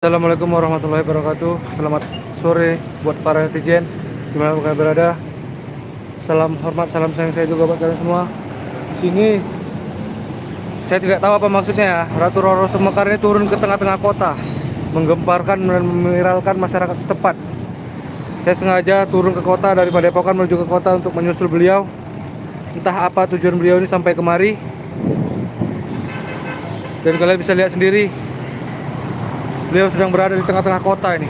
Assalamualaikum warahmatullahi wabarakatuh. Selamat sore buat para netizen dimanapun kalian berada. Salam hormat, salam sayang saya juga buat kalian semua. Di sini saya tidak tahu apa maksudnya ya. Ratu Roro Semekar ini turun ke tengah-tengah kota, menggemparkan dan memiralkan masyarakat setempat. Saya sengaja turun ke kota dari Padepokan menuju ke kota untuk menyusul beliau. Entah apa tujuan beliau ini sampai kemari. Dan kalian bisa lihat sendiri, beliau sedang berada di tengah-tengah kota ini.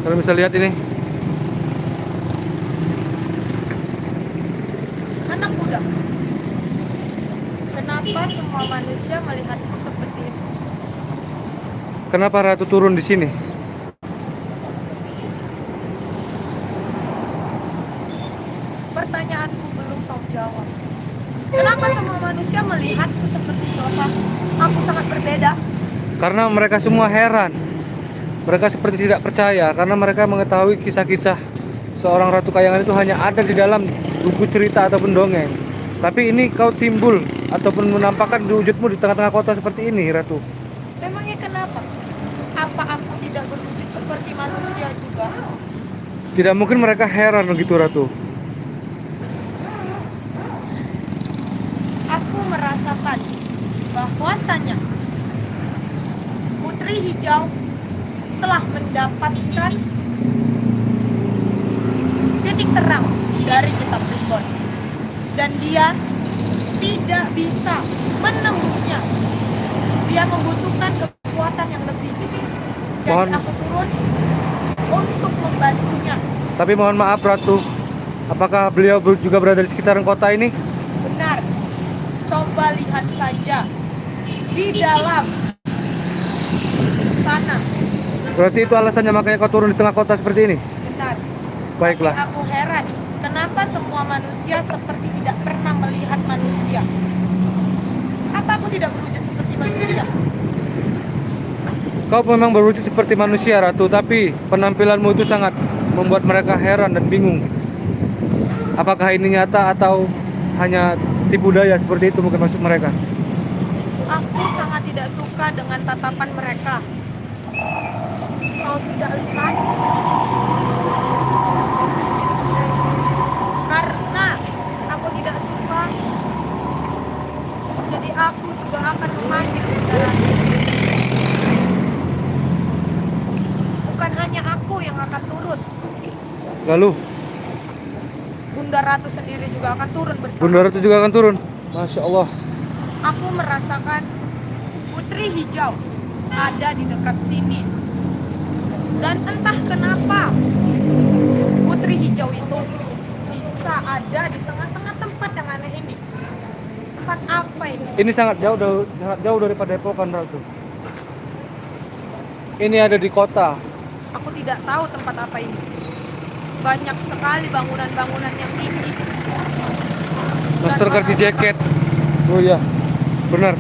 Kalian bisa lihat ini. Anak muda, kenapa semua manusia melihatku seperti itu? Kenapa Ratu turun di sini? Pertanyaanku belum kau jawab. Kenapa semua manusia melihatku seperti itu? Apa aku sangat berbeda? Karena mereka semua heran. Mereka seperti tidak percaya karena mereka mengetahui kisah-kisah seorang Ratu Kayangan itu hanya ada di dalam buku cerita ataupun dongeng. Tapi ini kau timbul ataupun menampakkan wujudmu di tengah-tengah kota seperti ini, Ratu. Memangnya kenapa? Apa aku tidak berwujud seperti manusia juga? Tidak mungkin mereka heran begitu, Ratu. Aku merasakan bahwasannya Putri Hijau telah mendapatkan titik terang dari kitab Primbon, dan dia tidak bisa menembusnya. Dia membutuhkan kekuatan yang lebih. Jadi Mohon. aku turun untuk membantunya. Tapi mohon maaf, Ratu. Apakah beliau juga berada di sekitaran kota ini? Benar. Coba lihat saja di dalam sana. Berarti itu alasannya makanya kau turun di tengah kota seperti ini? Benar. Baiklah. Tapi aku heran, kenapa semua manusia seperti tidak pernah melihat manusia? Apa aku tidak berwujud seperti manusia? Kau memang berwujud seperti manusia, Ratu, tapi penampilanmu itu sangat membuat mereka heran dan bingung. Apakah ini nyata atau hanya tipu daya seperti itu mungkin maksud mereka? Aku sangat tidak suka dengan tatapan mereka. Kau tidak lihat? Karena aku tidak suka, jadi aku juga akan memancing kendaraan. Bukan hanya aku yang akan turun, Lalu, Bunda Ratu sendiri juga akan turun bersama. Bunda Ratu juga akan turun. Masya Allah. Aku merasakan Putri Hijau ada di dekat sini. Dan entah kenapa Putri Hijau itu bisa ada di tengah-tengah tempat yang aneh ini. Tempat apa ini? Ini sangat jauh dari Padepokan, Ratu. Ini ada di kota. Aku tidak tahu tempat apa ini. Banyak sekali bangunan-bangunan yang tinggi. Master kasih jaket. Oh iya, benar.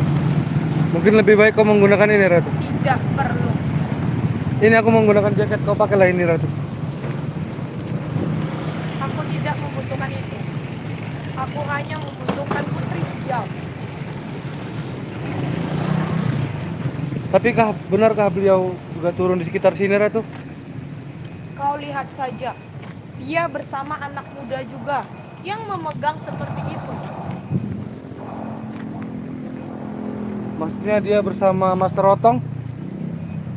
Mungkin lebih baik kau menggunakan ini, Ratu. Tidak perlu. Ini aku menggunakan jaket, kau pakailah ini, Ratu. Aku tidak membutuhkan itu. Aku hanya membutuhkan Putri Hijau. Tapi benarkah beliau juga turun di sekitar sini, Ratu? Kau lihat saja. Dia bersama anak muda juga yang memegang seperti itu. Maksudnya dia bersama Master Rotong?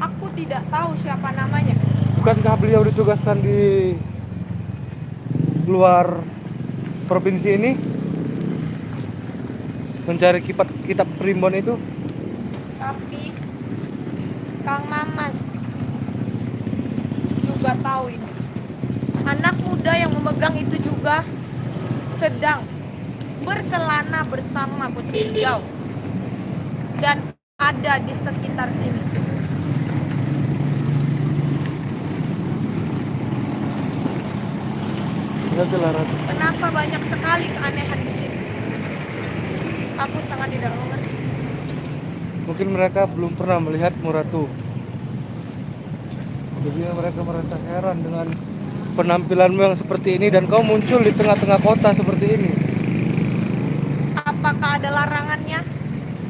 Aku tidak tahu siapa namanya. Bukankah beliau ditugaskan di luar provinsi ini mencari kitab Primbon itu? Tapi Kang Mamas juga tahu ini. Anak muda yang memegang itu juga sedang berkelana bersama Putri Hijau dan ada di sekitar sini. Lihatlah, Ratu. Kenapa banyak sekali keanehan di sini? Aku sangat tidak mengerti. Mungkin mereka belum pernah melihatmu, Ratu. Jadi mereka merasa heran dengan penampilanmu yang seperti ini dan kau muncul di tengah-tengah kota seperti ini. Apakah ada larangannya?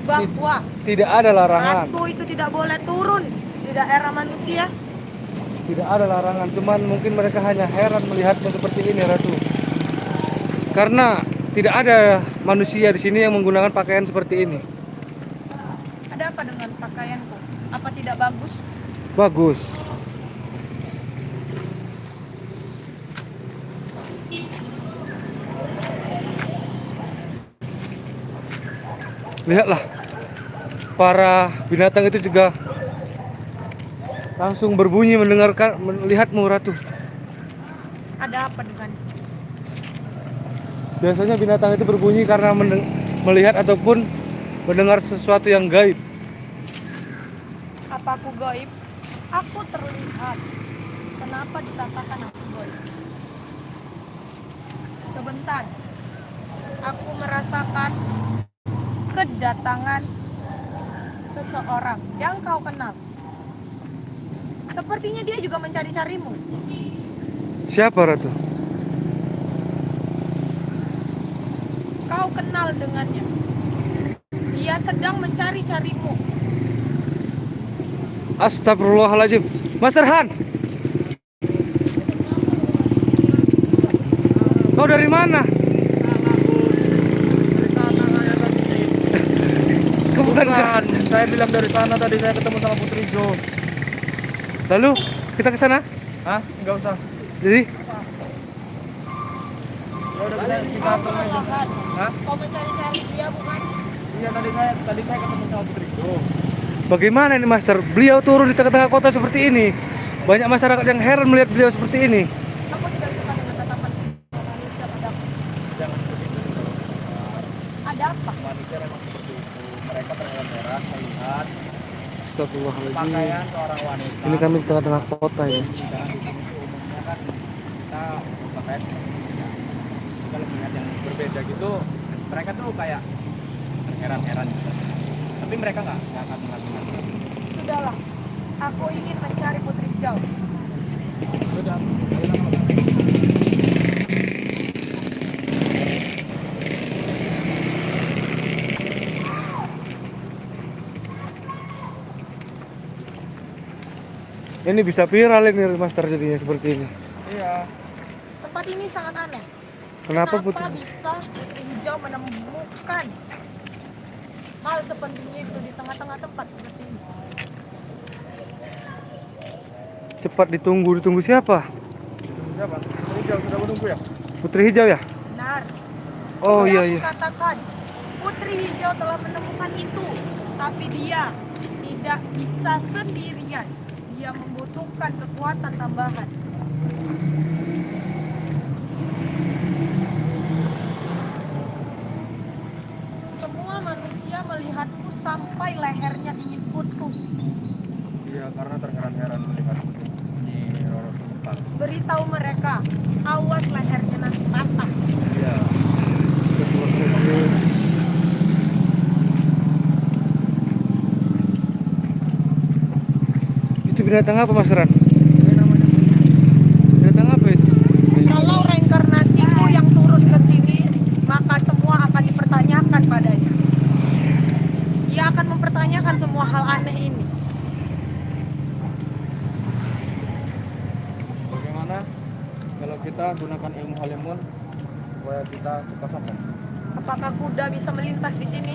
bahwa Tidak ada larangan. ratu itu tidak boleh turun di daerah manusia. Tidak ada larangan, cuman mungkin mereka hanya heran melihatnya seperti ini, Ratu. Karena tidak ada manusia di sini yang menggunakan pakaian seperti ini. Ada apa dengan pakaianku? Apa tidak bagus? Bagus. Lihatlah, para binatang itu juga langsung berbunyi melihatmu, Ratu. Ada apa dengan Biasanya binatang itu berbunyi karena melihat ataupun mendengar sesuatu yang gaib. apa aku gaib? Aku terlihat. Kenapa dikatakan aku gaib? Sebentar. Aku merasakan kedatangan seseorang yang kau kenal. Sepertinya dia juga mencari-carimu. Siapa, Ratu? Kau kenal dengannya. Dia sedang mencari-carimu. Astagfirullahaladzim. Master Han, kau dari mana? Bukan. Saya bilang dari sana tadi saya ketemu sama Putri Jo. Lalu kita ke sana. Hah? Enggak usah. Jadi Ya udah kita atur aja. Hah? Kau mencari-cari dia bukan? Iya tadi saya ketemu sama Putri Jo. bagaimana ini, Master? Beliau turun di tengah-tengah kota seperti ini. Banyak masyarakat yang heran melihat beliau seperti ini. Aku tidak suka dengan tatapan manusia padaku. Jangan seperti itu. Ada apa? Manusia memang seperti itu. Mereka terheran-heran melihat Astagfirullahaladzim. pakaian seorang wanita. Ini kami di tengah-tengah kota ya. Dan di sini umumnya kan kita pakaian ya. Kalau melihat yang berbeda gitu, mereka tuh kayak terheran-heran gitu. Tapi mereka nggak akan melakukan. Sudahlah. Aku ingin mencari Putri Hijau. Sudah. Ini bisa viral ini, Master, jadinya seperti ini. Iya. Tempat ini sangat aneh. Kenapa, Putri? bisa Putri Hijau menemukan hal sepenting itu di tengah-tengah tempat seperti ini? Cepat ditunggu siapa? Siapa? Ini jauh sudah menunggu ya? Putri Hijau ya? Benar. Oh Seperti iya aku iya. katakan, Putri Hijau telah menemukan itu, tapi dia tidak bisa sendirian. Dia membutuhkan kekuatan tambahan. Semua manusia melihatku sampai lehernya ingin putus. Iya, karena terheran-heran melihat di Roro Sultan. Beritahu mereka, awas lehernya nanti patah. Iya. Astagfirullahaladzim. Itu binatang apa, Mas Ran? Ini namanya Binatang apa itu? Kalau reinkarnasiku yang turun ke sini, maka semua akan dipertanyakan padanya. Dia akan mempertanyakan semua hal aneh ini. bagaimana kalau kita gunakan ilmu halimun supaya kita cepat sampai. Apakah kuda bisa melintas di sini?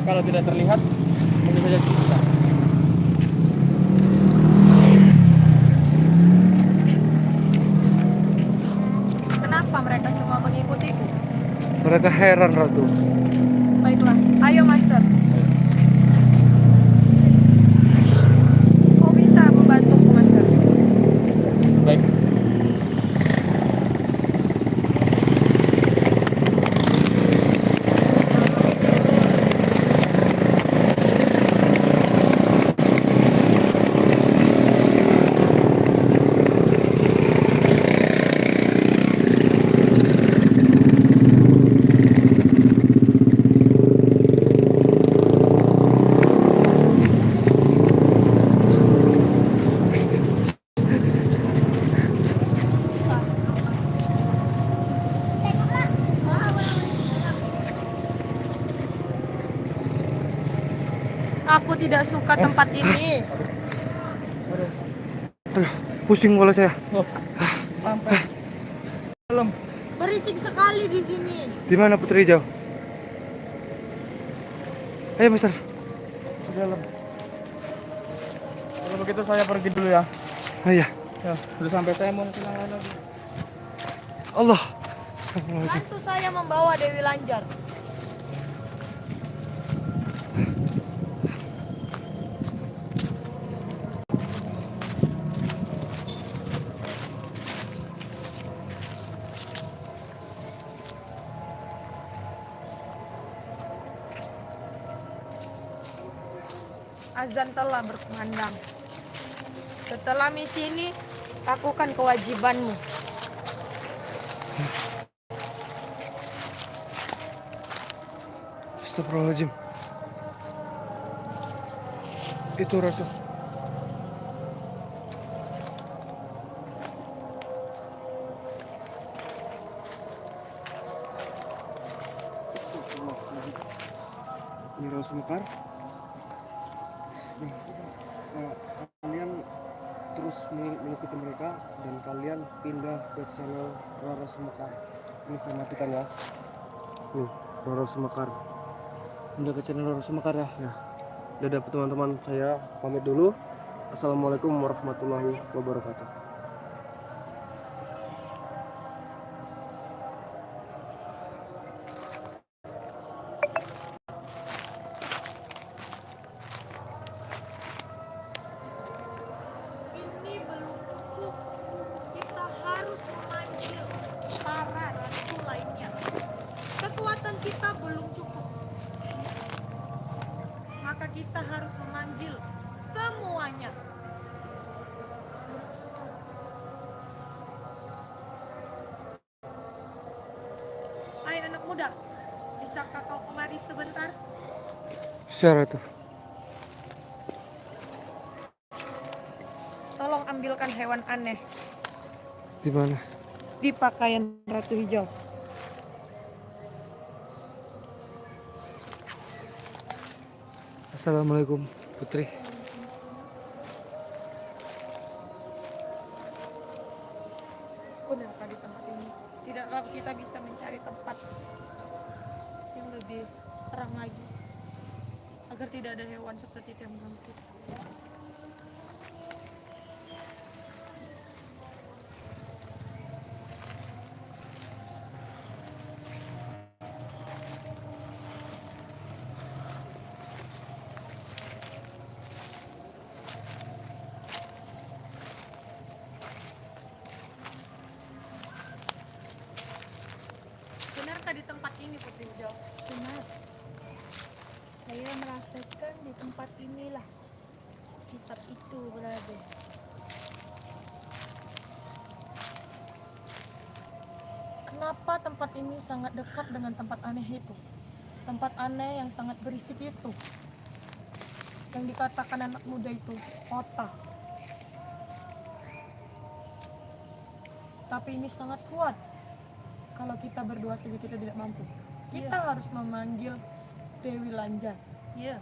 Kalau tidak terlihat, mungkin saja bisa. Kenapa mereka semua mengikutiku? Mereka heran, Ratu. Baiklah, ayo Master. Kau bisa membantuku, Master? Baik. tidak suka tempat ini. Aduh, pusing kepala saya. Sampai dalam. Berisik sekali di sini. Di mana Putri Hijau? Ayo, Mister. Di dalam. Kalau begitu saya pergi dulu ya. Ah, iya. Ya, udah sampai saya mau kehilangan lagi. Allah. Astagfirullahaladzim. Bantu saya membawa Dewi Lanjar. Azan telah berkumandang. Setelah misi ini, lakukan kewajibanmu. Astagfirullahaladzim. Itu Rasul. Astagfirullahaladzim. Ini Rasul Mekar. Kalian terus mengikuti mereka dan kalian pindah ke channel Rara Sumekar. Ini saya matikan ya. Rara Sumekar. Pindah ke channel Rara Sumekar ya. Dadah teman-teman, saya pamit dulu. Assalamualaikum warahmatullahi wabarakatuh. Ini belum cukup. Kita harus memanggil para ratu lainnya. Kekuatan kita belum cukup. Maka kita harus memanggil semuanya. Hai anak muda, bisakah kau kemari sebentar? Siapa tuh? Tolong ambilkan hewan aneh Di mana? di pakaian Ratu Hijau. Assalamualaikum Putri. Benarkah di tempat ini tidakkah kita bisa mencari tempat yang lebih terang lagi agar tidak ada hewan seperti itu yang mengganggu kita? Benarkah di tempat ini Putri Hijau? Benar. Saya merasakan di tempat inilah kitab itu berada. Kenapa tempat ini sangat dekat dengan tempat aneh itu? Tempat aneh yang sangat berisik itu. Yang dikatakan anak muda itu kota. Tapi ini sangat kuat. Kalau kita berdua saja kita tidak mampu. Kita harus memanggil Dewi Lanjar. Iya,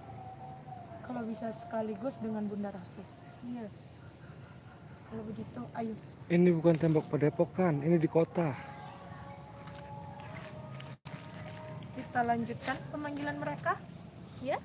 Kalau bisa sekaligus dengan Bunda Ratu. iya. Kalau begitu, ayo. Ini bukan tembok padepokan, ini di kota. Kita lanjutkan pemanggilan mereka. Ya.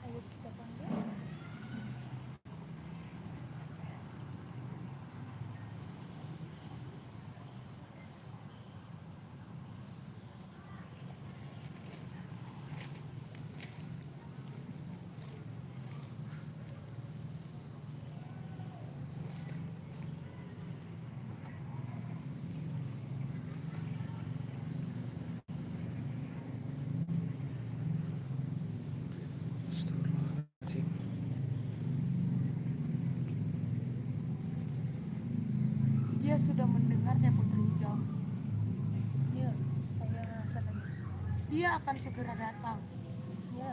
Ayo kita panggil. Saya sudah mendengarnya, Putri Hijau. Ya, saya merasakan. Dia akan segera datang. Ya,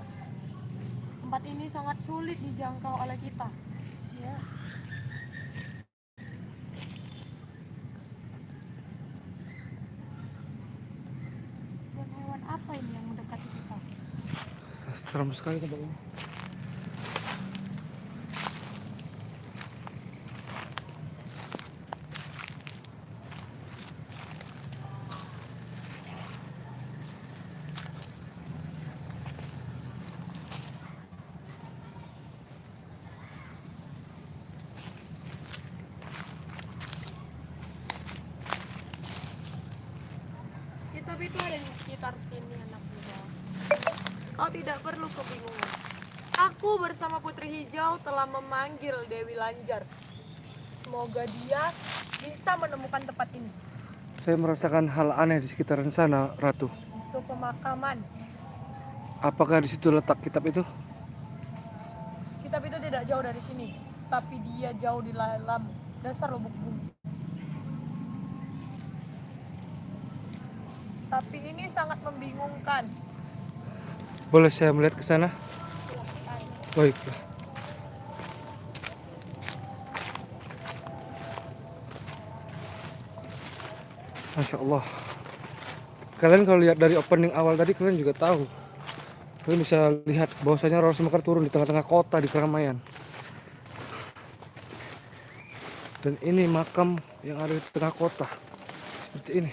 Tempat ini sangat sulit dijangkau oleh kita. ya. Dan hewan apa ini yang mendekati kita? Serem sekali tempat ini. Kitab itu ada di sekitar sini, anak muda. Kau tidak perlu kebingungan. Aku bersama Putri Hijau telah memanggil Dewi Lanjar. Semoga dia bisa menemukan tempat ini. Saya merasakan hal aneh di sekitaran sana, Ratu. Itu pemakaman. Apakah di situ letak kitab itu? Kitab itu tidak jauh dari sini, tapi dia jauh di dalam dasar lubuk bumi. Tapi ini sangat membingungkan. Boleh saya melihat ke sana? Baiklah. Masya Allah. Kalian kalau lihat dari opening awal tadi, kalian juga tahu. Kalian bisa lihat bahwasanya Roro Semaker turun di tengah-tengah kota di keramaian. Dan ini makam yang ada di tengah kota. Seperti ini.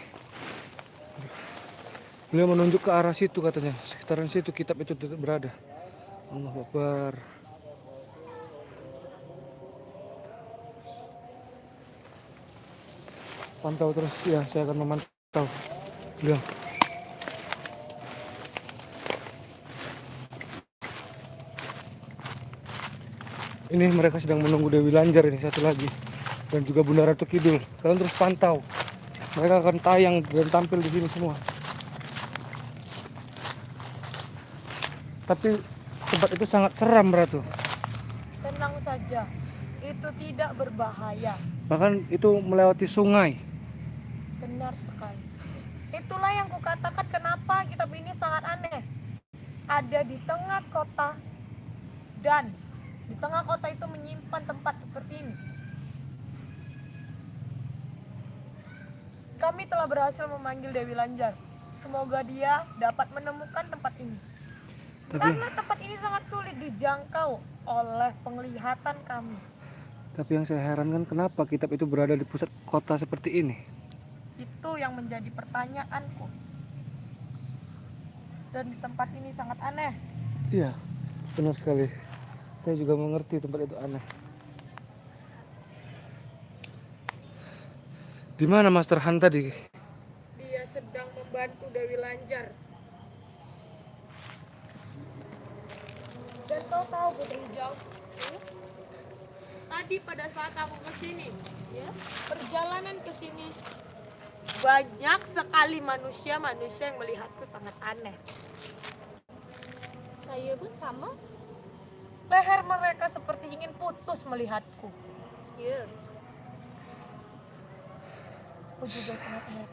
Beliau menunjuk ke arah situ katanya. Sekitaran situ kitab itu berada. Allahu Akbar. Pantau terus ya, saya akan memantau. Ya. Ini mereka sedang menunggu Dewi Lanjar ini satu lagi. Dan juga Bunda Ratu Kidul. Kalian terus pantau. Mereka akan tayang dan tampil di sini semua. Tapi tempat itu sangat seram, Ratu. Tenang saja, itu tidak berbahaya. Bahkan itu melewati sungai. Benar sekali. Itulah yang kukatakan kenapa kitab ini sangat aneh. Ada di tengah kota dan di tengah kota itu menyimpan tempat seperti ini. Kami telah berhasil memanggil Dewi Lanjar. Semoga dia dapat menemukan tempat ini. Karena tempat ini sangat sulit dijangkau oleh penglihatan kami. Tapi yang saya herankan kenapa kitab itu berada di pusat kota seperti ini? Itu yang menjadi pertanyaanku. Dan di tempat ini sangat aneh. Iya, benar sekali. Saya juga mengerti tempat itu aneh. Di mana Master Han tadi? Dia sedang membantu Dewi Lanjar. Dan kau tahu Putri Hijau, tadi pada saat aku kesini, ya, perjalanan ke sini, banyak sekali manusia-manusia yang melihatku sangat aneh. Saya pun sama. Leher mereka seperti ingin putus melihatku. Ya, Aku juga sangat heran.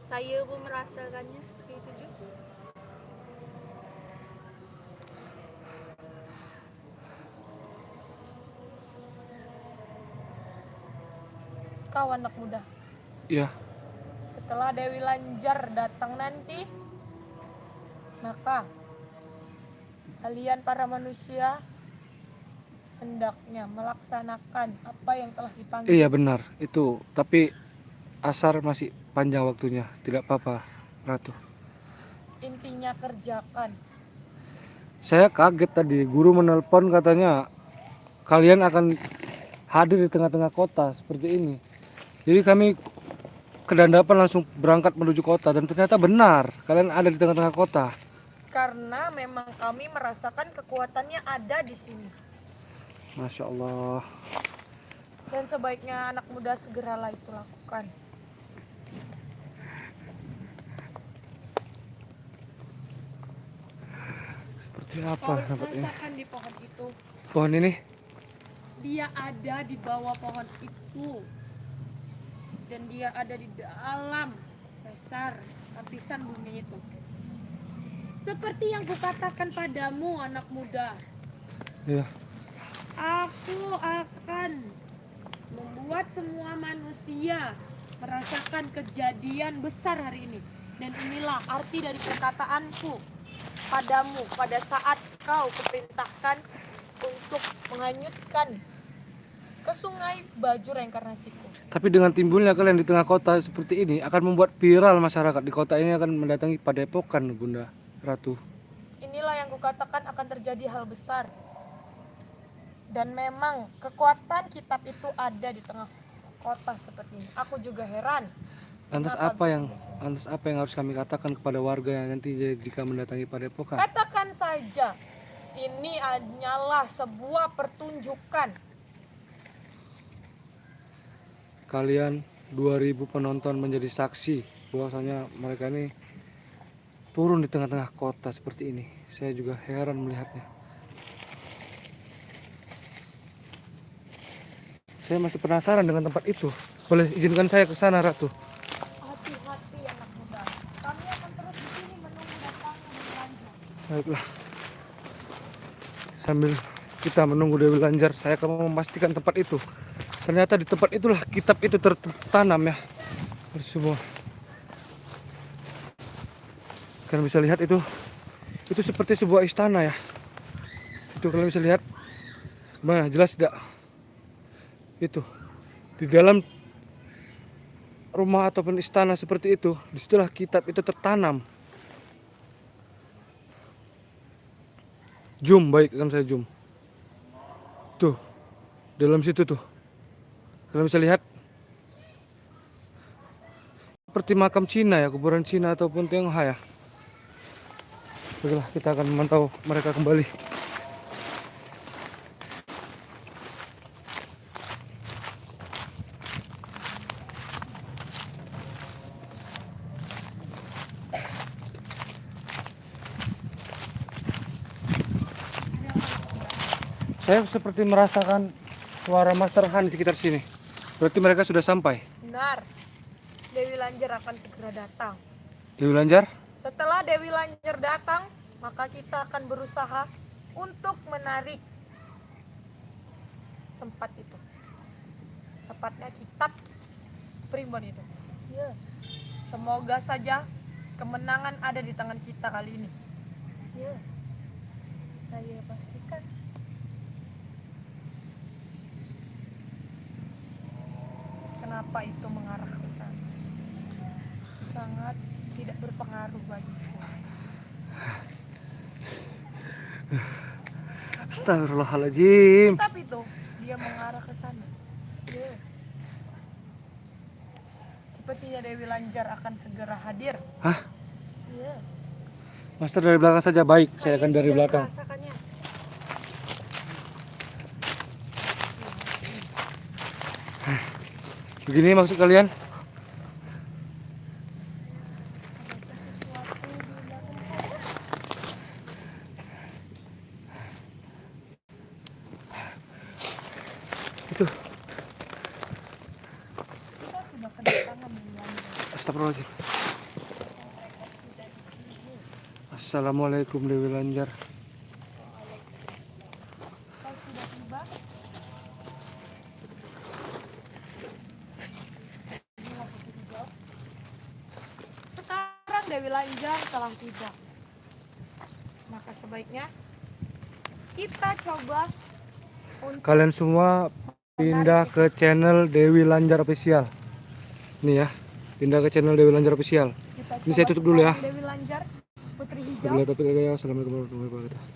saya pun merasakannya seperti itu juga. Kau anak muda, Iya. setelah Dewi Lanjar datang nanti, maka kalian para manusia hendaknya melaksanakan apa yang telah dipanggil. Iya benar itu. Tapi asar masih panjang waktunya. Tidak apa-apa, Ratu. Intinya kerjakan. Saya kaget tadi. Guru menelpon katanya kalian akan hadir di tengah-tengah kota seperti ini. Jadi kami kedandapan langsung berangkat menuju kota dan ternyata benar kalian ada di tengah-tengah kota. Karena memang kami merasakan kekuatannya ada di sini. Masya Allah. Dan sebaiknya anak muda segeralah itu lakukan. Seperti apa Kau tempat ini? rasakan di pohon itu. Pohon ini? Dia ada di bawah pohon itu. dan dia ada di dalam dasar lapisan bumi itu. Seperti yang kukatakan padamu, anak muda, Iya. aku akan membuat semua manusia merasakan kejadian besar hari ini. Dan inilah arti dari perkataanku padamu pada saat kau kuperintahkan untuk menghanyutkan ke sungai baju reinkarnasiku. Tapi dengan timbulnya kalian di tengah kota seperti ini akan membuat viral masyarakat di kota ini, akan mendatangi padepokan Bunda Ratu. Inilah yang kukatakan akan terjadi hal besar. Dan memang kekuatan kitab itu ada di tengah kota seperti ini. Aku juga heran. Lantas apa yang harus kami katakan kepada warga yang nanti jika mendatangi padepokan? Katakan saja, ini hanyalah sebuah pertunjukan. Kalian 2000 penonton menjadi saksi bahwasanya mereka ini turun di tengah-tengah kota seperti ini. Saya juga heran melihatnya. Saya masih penasaran dengan tempat itu. Boleh izinkan saya ke sana, Ratu? Hati-hati anak muda. Kami akan terus di sini menunggu datangnya Dewi Lanjar. Baiklah. Sambil kita menunggu Dewi Lanjar, saya akan memastikan tempat itu. Ternyata di tempat itulah kitab itu tertanam ya. Semua. Kalian bisa lihat itu seperti sebuah istana ya. Itu kalian bisa lihat. Nah, jelas tidak? Itu di dalam rumah ataupun istana seperti itu, disitulah kitab itu tertanam. Zoom, baik, akan saya zoom. Tuh, dalam situ tuh, kalian bisa lihat seperti makam Cina ya, kuburan Cina ataupun Tionghoa ya. Baiklah, kita akan memantau mereka kembali. Saya seperti merasakan suara Master Han di sekitar sini. Berarti mereka sudah sampai. Benar. Dewi Lanjar akan segera datang. Dewi Lanjar? Setelah Dewi Lanjar datang, maka kita akan berusaha untuk menarik tempat itu. Tepatnya kitab primbon itu. Ya. Semoga saja kemenangan ada di tangan kita kali ini. Ya. Saya pastikan. Kenapa itu mengarah ke sana? Sangat tidak berpengaruh bagiku. Astagfirullahaladzim. Tapi itu dia mengarah ke sana. Ya. Sepertinya Dewi Lanjar akan segera hadir. Hah? Ya. Master dari belakang saja, baik. Saya akan dari sudah belakang. merasakannya. Begini maksud kalian? Itu. Kita sudah kedatangan Dewi Lanjar. Astagfirullahaladzim. Assalamualaikum Dewi Lanjar. Kau sudah tiba? Sekarang Dewi Lanjar telah tiba. Maka sebaiknya kita coba untuk Kalian semua pindah ke channel Dewi Lanjar Official. Nih ya, pindah ke channel Dewi Lanjar Official. kita Ini saya coba tutup dulu ya. sekarang Dewi Lanjar Putri Hijau. Wabillahi taufiq wal hidayah. Assalamualaikum warahmatullahi wabarakatuh.